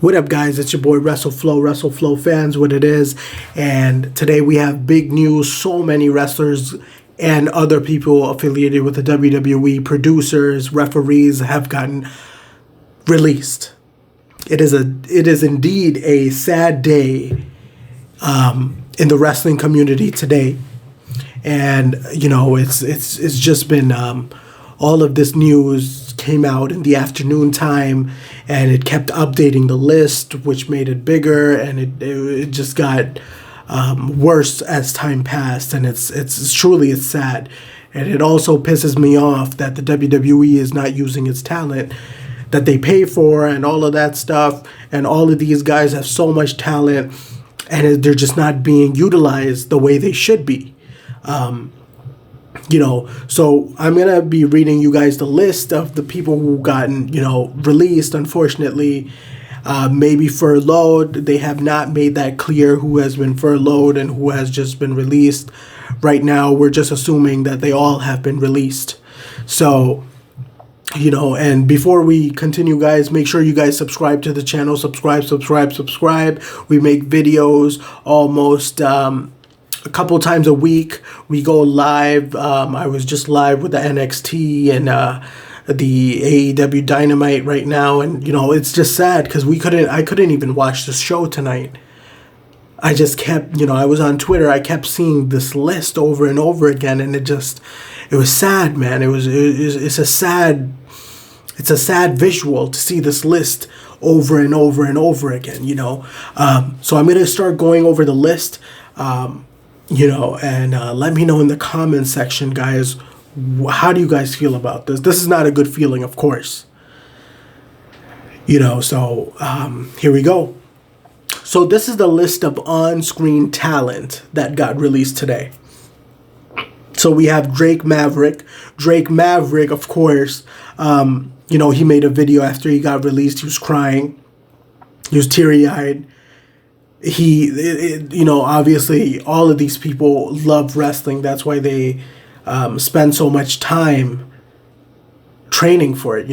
What up, guys? It's your boy WrestleFlow fans, what it is. And today we have big news. So many wrestlers and other people affiliated with the WWE, producers, referees, have gotten released. It is indeed a sad day in the wrestling community today. And it's just been all of this news came out in the afternoon time, and it kept updating the list, which made it bigger, and it just got worse as time passed. And it's truly sad, and it also pisses me off that the WWE is not using its talent that they pay for and all of that stuff. And all of these guys have so much talent, and they're just not being utilized the way they should be. So I'm going to be reading you guys the list of the people who gotten, released. Unfortunately, maybe furloughed. They have not made that clear who has been furloughed and who has just been released. Right now, we're just assuming that they all have been released. So, and before we continue, guys, make sure you guys subscribe to the channel. Subscribe. We make videos almost a couple times a week. We go live. I was just live with the NXT and the AEW Dynamite right now, and it's just sad because I couldn't even watch the show tonight. I just kept, I was on Twitter. I kept seeing this list over and over again, and it was sad, man. It's a sad visual to see this list over and over and over again. So I'm gonna start going over the list. And let me know in the comment section, guys, how do you guys feel about this? This is not a good feeling, of course. So here we go. So this is the list of on-screen talent that got released today. So we have Drake Maverick. Drake Maverick, of course, he made a video after he got released. He was crying. He was teary-eyed. Obviously all of these people love wrestling. That's why they spend so much time training for it.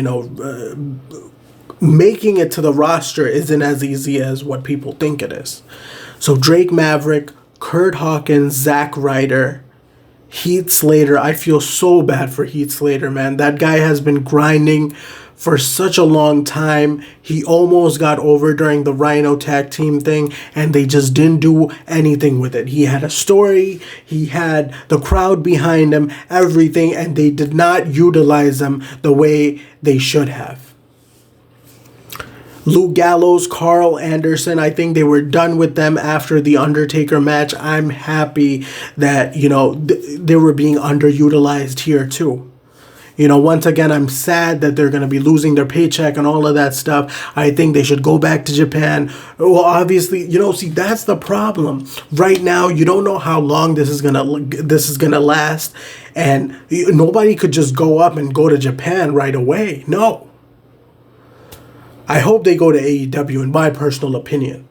Making it to the roster isn't as easy as what people think it is. So Drake Maverick, Kurt Hawkins, Zack Ryder, Heath Slater. I feel so bad for Heath Slater, man. That guy has been grinding for such a long time. He almost got over during the Rhino tag team thing, and they just didn't do anything with it. He had a story, he had the crowd behind him, everything, and they did not utilize him the way they should have. Luke Gallows, Carl Anderson, I think they were done with them after the Undertaker match. I'm happy that, they were being underutilized here too. Once again, I'm sad that they're going to be losing their paycheck and all of that stuff. I think they should go back to Japan. Well, obviously, see, that's the problem. Right now, you don't know how long this is going to last, and nobody could just go up and go to Japan right away. No. I hope they go to AEW, in my personal opinion.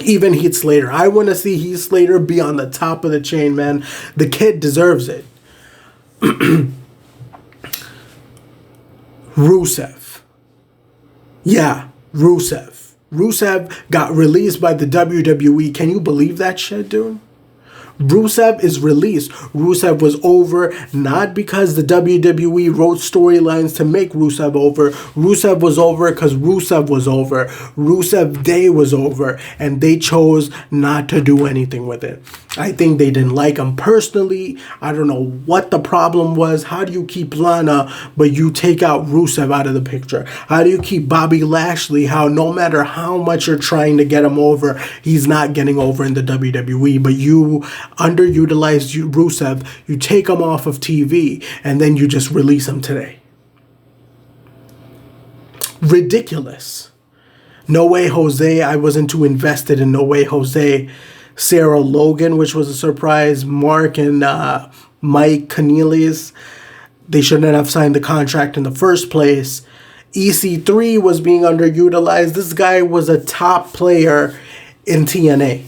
Even Heath Slater. I want to see Heath Slater be on the top of the chain, man. The kid deserves it. Rusev. Yeah, Rusev. Rusev got released by the WWE. Can you believe that shit, dude? Rusev is released. Rusev was over not because the WWE wrote storylines to make Rusev over. Rusev was over because Rusev was over. Rusev Day was over, and they chose not to do anything with it. I think they didn't like him personally. I don't know what the problem was. How do you keep Lana, but you take out Rusev out of the picture? How do you keep Bobby Lashley, how no matter how much you're trying to get him over, he's not getting over in the WWE, but you underutilized Rusev, you take him off of TV, and then you just release him today? Ridiculous. No Way Jose, I wasn't too invested in No Way Jose. Sarah Logan, which was a surprise. Mark and Mike Kanellis, they shouldn't have signed the contract in the first place. EC3 was being underutilized. This guy was a top player in TNA.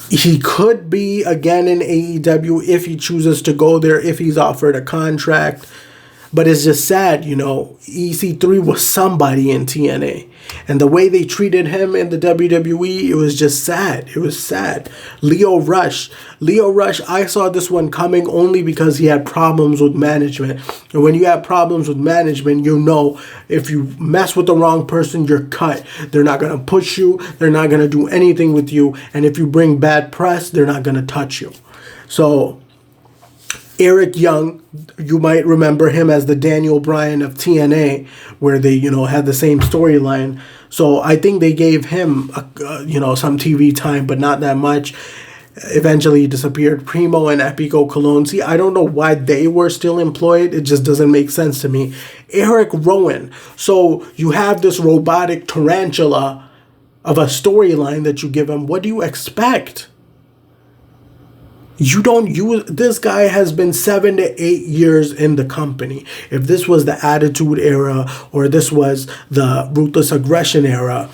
He could be again in AEW if he chooses to go there, if he's offered a contract. But it's just sad, you know, EC3 was somebody in TNA. And the way they treated him in the WWE, it was just sad. It was sad. Lio Rush, I saw this one coming only because he had problems with management. And when you have problems with management, you know if you mess with the wrong person, you're cut. They're not going to push you. They're not going to do anything with you. And if you bring bad press, they're not going to touch you. So Eric Young, you might remember him as the Daniel Bryan of TNA, where they, you know, had the same storyline. So I think they gave him, you know, some TV time, but not that much. Eventually he disappeared. Primo and Epico Colon. See, I don't know why they were still employed. It just doesn't make sense to me. Eric Rowan. So you have this robotic tarantula of a storyline that you give him. What do you expect? You don't use, this guy has been 7 to 8 years in the company. If this was the Attitude Era or this was the Ruthless Aggression Era,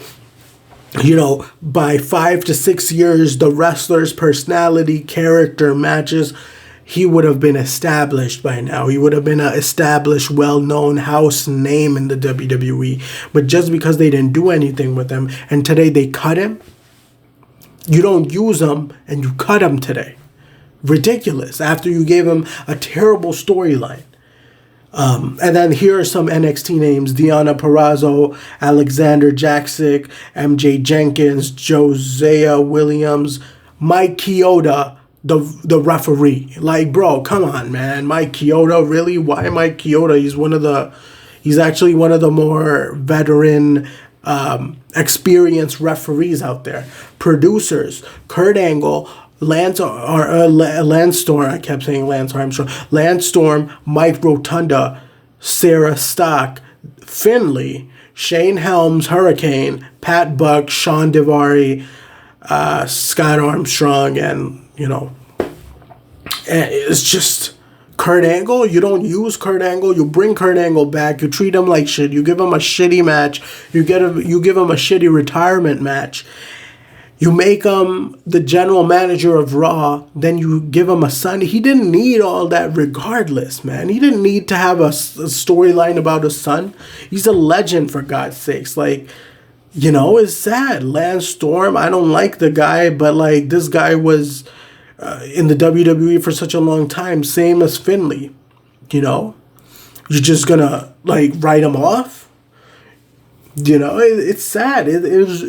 you know, by 5 to 6 years, the wrestler's personality, character, matches, he would have been established by now. He would have been an established, well-known house name in the WWE. But just because they didn't do anything with him, and today they cut him, you don't use him and you cut him today. Ridiculous, after you gave him a terrible storyline. And then here are some NXT names: Deonna Purrazzo, Alexander Jaksic, MJ Jenkins, Josiah Williams, Mike Chioda, the referee. Like, bro, come on, man. Mike Chioda, really? Why Mike Chioda? He's actually one of the more veteran, experienced referees out there. Producers: Kurt Angle, Lance Storm, I kept saying Lance Armstrong, Lance Storm, Mike Rotunda, Sarah Stock, Finley, Shane Helms, Hurricane, Pat Buck, Sean Daivari, Scott Armstrong, and, you know, it's just Kurt Angle. You don't use Kurt Angle. You bring Kurt Angle back. You treat him like shit. You give him a shitty match. You give him a shitty retirement match. You make him the general manager of Raw, then you give him a son. He didn't need all that regardless, man. He didn't need to have a storyline about a son. He's a legend, for God's sakes. Like, you know, it's sad. Lance Storm, I don't like the guy, but, like, this guy was in the WWE for such a long time. Same as Finley, you know? You're just gonna, like, write him off? You know, it's sad. It was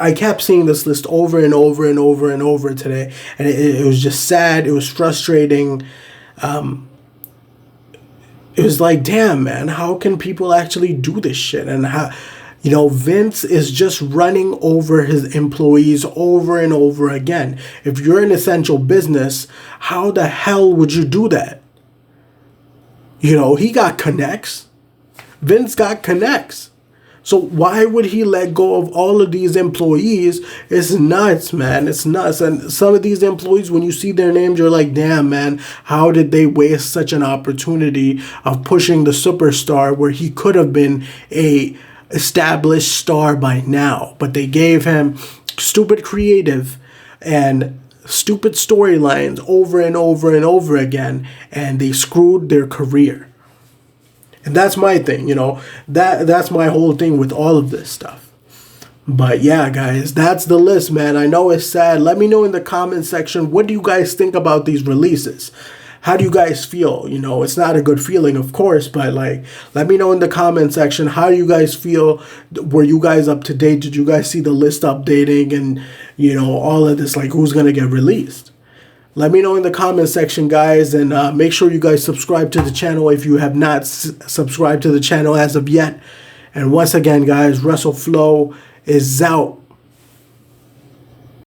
I kept seeing this list over and over and over and over today, and it was just sad. It was frustrating. It was like, damn, man, how can people actually do this shit? And how, you know, Vince is just running over his employees over and over again. If you're an essential business, how the hell would you do that? You know, he got connects. Vince got connects. So why would he let go of all of these employees? It's nuts, man. It's nuts. And some of these employees, when you see their names, you're like, damn, man, how did they waste such an opportunity of pushing the superstar where he could have been a established star by now? But they gave him stupid creative and stupid storylines over and over and over again, and they screwed their career. And that's my thing, you know, that's my whole thing with all of this stuff. But yeah, guys, that's the list, man. I know it's sad. Let me know in the comment section, what do you guys think about these releases? How do you guys feel? You know, it's not a good feeling, of course, but, like, let me know in the comment section, how do you guys feel? Were you guys up to date? Did you guys see the list updating and, you know, all of this, like, who's going to get released? Let me know in the comment section, guys, and make sure you guys subscribe to the channel if you have not subscribed to the channel as of yet. And once again, guys, WrestleFlow is out.